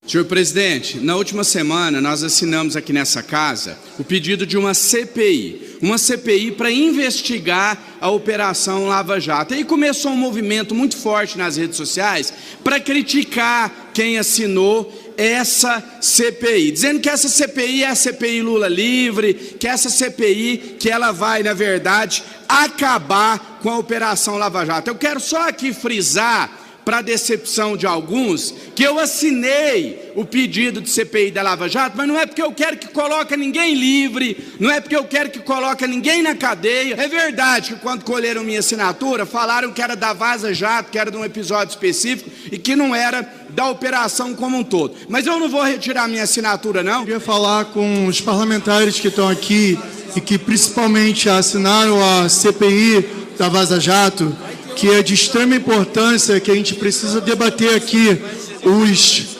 Senhor presidente, na última semana nós assinamos aqui nessa casa o pedido de uma CPI para investigar a Operação Lava Jato. Aí começou um movimento muito forte nas redes sociais para criticar quem assinou essa CPI, dizendo que essa CPI é a CPI Lula livre, que essa CPI que ela vai, na verdade, acabar com a Operação Lava Jato. Eu quero só aqui frisar, para a decepção de alguns, que eu assinei o pedido de CPI da Lava Jato, mas não é porque eu quero que coloque ninguém livre, não é porque eu quero que coloque ninguém na cadeia. É verdade que quando colheram minha assinatura, falaram que era da Vaza Jato, que era de um episódio específico e que não era da operação como um todo. Mas eu não vou retirar minha assinatura, não. Eu queria falar com os parlamentares que estão aqui e que principalmente assinaram a CPI da Vaza Jato, que é de extrema importância, que a gente precisa debater aqui os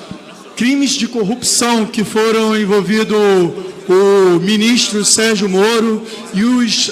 crimes de corrupção que foram envolvidos o ministro Sérgio Moro e os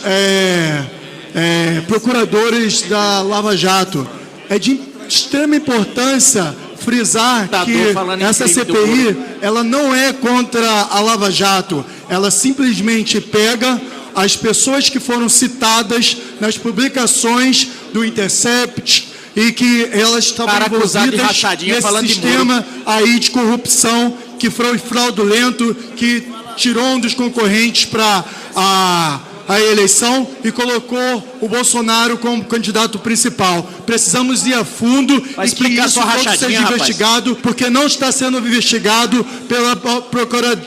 procuradores da Lava Jato. É de extrema importância frisar que essa CPI, ela não é contra a Lava Jato, ela simplesmente pega as pessoas que foram citadas nas publicações do Intercept e que elas estavam envolvidas nesse sistema aí de corrupção que foi fraudulento, que tirou um dos concorrentes para a eleição e colocou o Bolsonaro como candidato principal. Precisamos ir a fundo e que isso todo seja investigado, porque não está sendo investigado pela procuradora.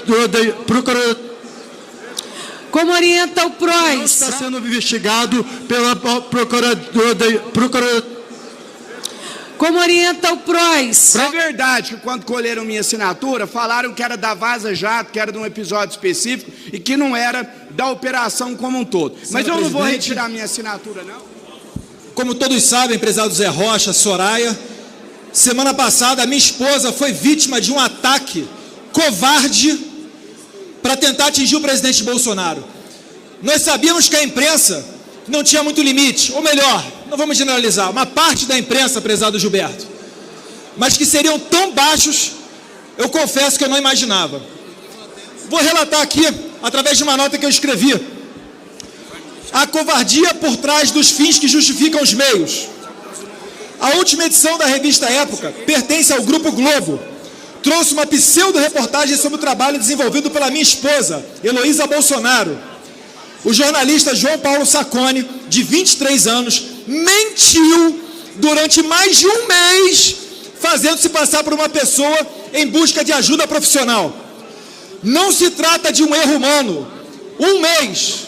Como orienta o PROS? Não está sendo investigado pela procuradora. Como orienta o PROS? É verdade que quando colheram minha assinatura, falaram que era da Vaza Jato, que era de um episódio específico e que não era da operação como um todo. Mas eu não vou retirar minha assinatura, não. Como todos sabem, prezado Zé Rocha, Soraya, semana passada a minha esposa foi vítima de um ataque covarde para tentar atingir o presidente Bolsonaro. Nós sabíamos que a imprensa não tinha muito limite, ou melhor, não vamos generalizar, uma parte da imprensa, prezado Gilberto, mas que seriam tão baixos, eu confesso que eu não imaginava. Vou relatar aqui, através de uma nota que eu escrevi, a covardia por trás dos fins que justificam os meios. A última edição da revista Época pertence ao Grupo Globo. Trouxe uma pseudo-reportagem sobre o trabalho desenvolvido pela minha esposa, Heloísa Bolsonaro. O jornalista João Paulo Sacconi, de 23 anos, mentiu durante mais de um mês, fazendo-se passar por uma pessoa em busca de ajuda profissional. Não se trata de um erro humano. Um mês.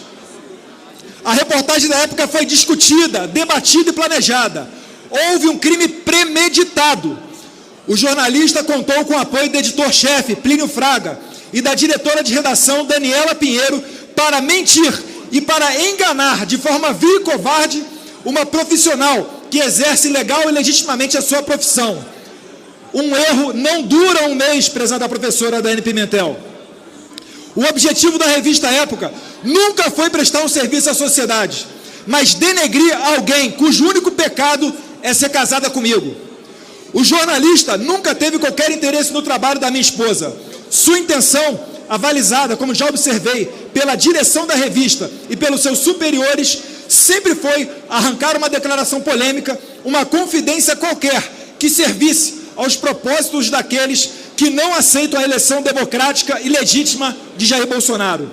A reportagem da Época foi discutida, debatida e planejada. Houve um crime premeditado. O jornalista contou com o apoio do editor-chefe, Plínio Fraga, e da diretora de redação, Daniela Pinheiro, para mentir e para enganar de forma vil e covarde uma profissional que exerce legal e legitimamente a sua profissão. Um erro não dura um mês, prezada professora Daiane Pimentel. O objetivo da revista Época nunca foi prestar um serviço à sociedade, mas denegrir alguém cujo único pecado é ser casada comigo. O jornalista nunca teve qualquer interesse no trabalho da minha esposa. Sua intenção, avalizada, como já observei, pela direção da revista e pelos seus superiores, sempre foi arrancar uma declaração polêmica, uma confidência qualquer, que servisse aos propósitos daqueles que não aceitam a eleição democrática e legítima de Jair Bolsonaro.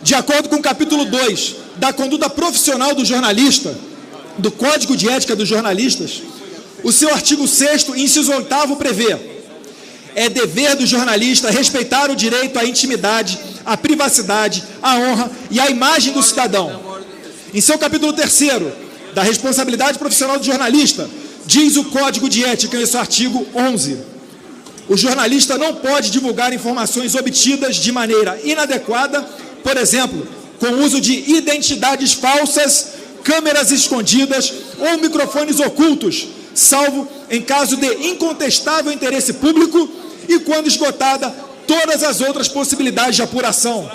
De acordo com o capítulo 2 da conduta profissional do jornalista, do Código de Ética dos Jornalistas, o seu artigo 6º, inciso 8º, prevê: é dever do jornalista respeitar o direito à intimidade, à privacidade, à honra e à imagem do cidadão. Em seu capítulo 3º, da responsabilidade profissional do jornalista, diz o Código de Ética, em seu artigo 11, o jornalista não pode divulgar informações obtidas de maneira inadequada, por exemplo, com o uso de identidades falsas, câmeras escondidas ou microfones ocultos, salvo em caso de incontestável interesse público e quando esgotada todas as outras possibilidades de apuração.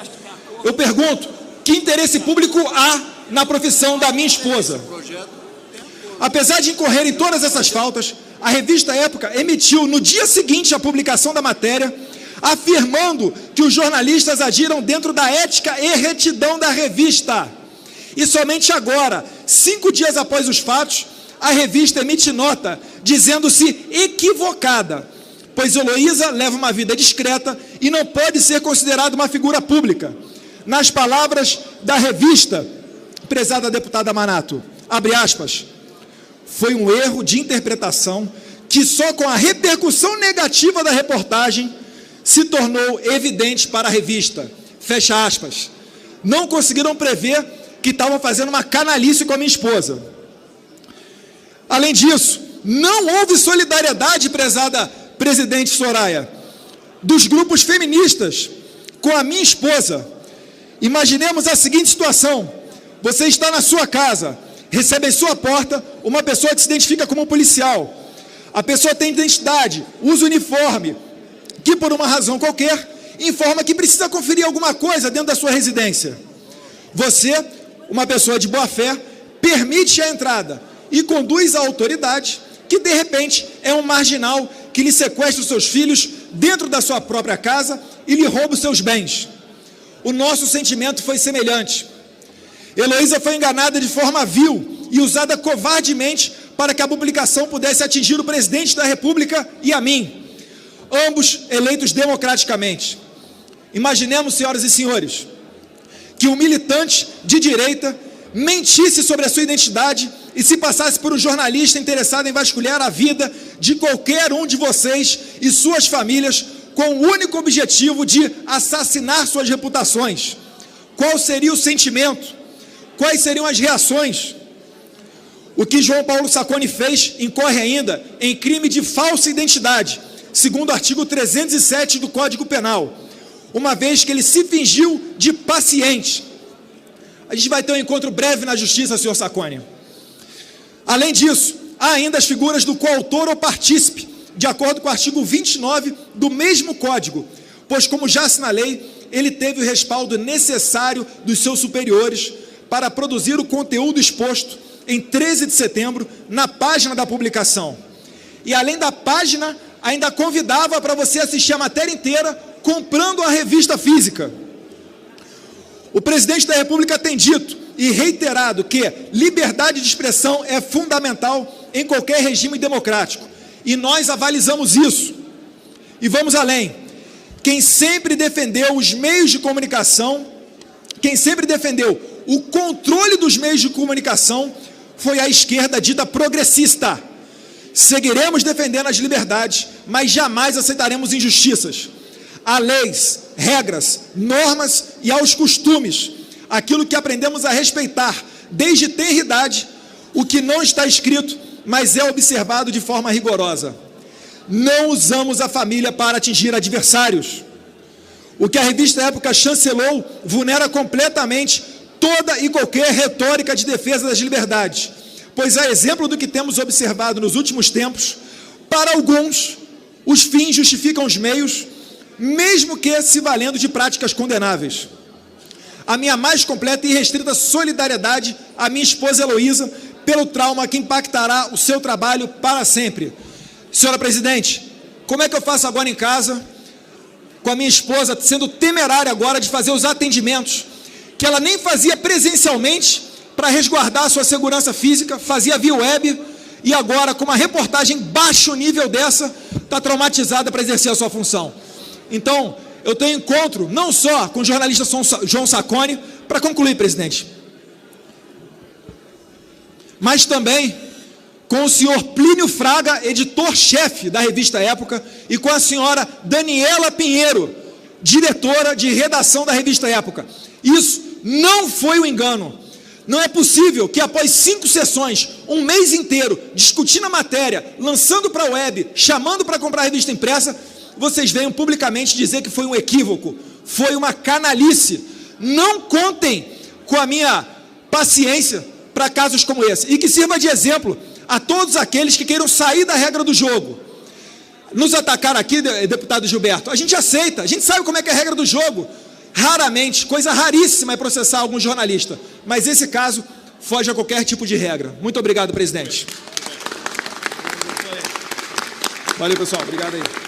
Eu pergunto, que interesse público há na profissão da minha esposa? Apesar de incorrer em todas essas faltas, a revista Época emitiu no dia seguinte à publicação da matéria, afirmando que os jornalistas agiram dentro da ética e retidão da revista. E somente agora, 5 dias após os fatos, a revista emite nota dizendo-se equivocada, pois Heloísa leva uma vida discreta e não pode ser considerada uma figura pública. Nas palavras da revista, prezada deputada Manato, abre aspas, foi um erro de interpretação que só com a repercussão negativa da reportagem se tornou evidente para a revista. Fecha aspas. Não conseguiram prever que estavam fazendo uma canalice com a minha esposa. Além disso, não houve solidariedade, prezada presidente Soraya, dos grupos feministas com a minha esposa. Imaginemos a seguinte situação: você está na sua casa, recebe em sua porta uma pessoa que se identifica como policial. A pessoa tem identidade, usa uniforme, que por uma razão qualquer informa que precisa conferir alguma coisa dentro da sua residência. Você, uma pessoa de boa fé, permite a entrada e conduz a autoridade, que de repente é um marginal que lhe sequestra os seus filhos dentro da sua própria casa e lhe rouba os seus bens. O nosso sentimento foi semelhante. Heloísa foi enganada de forma vil e usada covardemente para que a publicação pudesse atingir o presidente da República e a mim, ambos eleitos democraticamente. Imaginemos, senhoras e senhores, que um militante de direita mentisse sobre a sua identidade e se passasse por um jornalista interessado em vasculhar a vida de qualquer um de vocês e suas famílias com o único objetivo de assassinar suas reputações. Qual seria o sentimento? Quais seriam as reações? O que João Paulo Sacconi fez incorre ainda em crime de falsa identidade, segundo o artigo 307 do Código Penal, uma vez que ele se fingiu de paciente. A gente vai ter um encontro breve na justiça, senhor Sacconi. Além disso, há ainda as figuras do coautor ou partícipe, de acordo com o artigo 29 do mesmo Código, pois, como já assinalei, ele teve o respaldo necessário dos seus superiores para produzir o conteúdo exposto em 13 de setembro, na página da publicação. E além da página, ainda convidava para você assistir a matéria inteira, comprando a revista física. O presidente da República tem dito e reiterado que liberdade de expressão é fundamental em qualquer regime democrático. E nós avalizamos isso. E vamos além. Quem sempre defendeu os meios de comunicação, quem sempre defendeu o controle dos meios de comunicação, foi a esquerda dita progressista. Seguiremos defendendo as liberdades, mas jamais aceitaremos injustiças. Há leis, regras, normas e aos costumes, aquilo que aprendemos a respeitar desde tenra idade, o que não está escrito, mas é observado de forma rigorosa. Não usamos a família para atingir adversários. O que a revista Época chancelou vulnera completamente toda e qualquer retórica de defesa das liberdades, pois, a exemplo do que temos observado nos últimos tempos, para alguns, os fins justificam os meios, mesmo que se valendo de práticas condenáveis. A minha mais completa e restrita solidariedade à minha esposa Heloísa, pelo trauma que impactará o seu trabalho para sempre. Senhora presidente, como é que eu faço agora em casa, com a minha esposa sendo temerária agora de fazer os atendimentos, que ela nem fazia presencialmente para resguardar a sua segurança física, fazia via web, e agora, com uma reportagem baixo nível dessa, está traumatizada para exercer a sua função. Então, eu tenho encontro, não só com o jornalista João Sacconi, para concluir, presidente, mas também com o senhor Plínio Fraga, editor-chefe da revista Época, e com a senhora Daniela Pinheiro, diretora de redação da revista Época. Isso não foi um engano. Não é possível que após 5 sessões, um mês inteiro, discutindo a matéria, lançando para a web, chamando para comprar a revista impressa, vocês venham publicamente dizer que foi um equívoco, foi uma canalice. Não contem com a minha paciência para casos como esse, e que sirva de exemplo a todos aqueles que queiram sair da regra do jogo. Nos atacar aqui, deputado Gilberto, a gente aceita, a gente sabe como é que é a regra do jogo. Raramente, coisa raríssima é processar algum jornalista, mas esse caso foge a qualquer tipo de regra. Muito obrigado, presidente. Valeu, pessoal. Obrigado aí.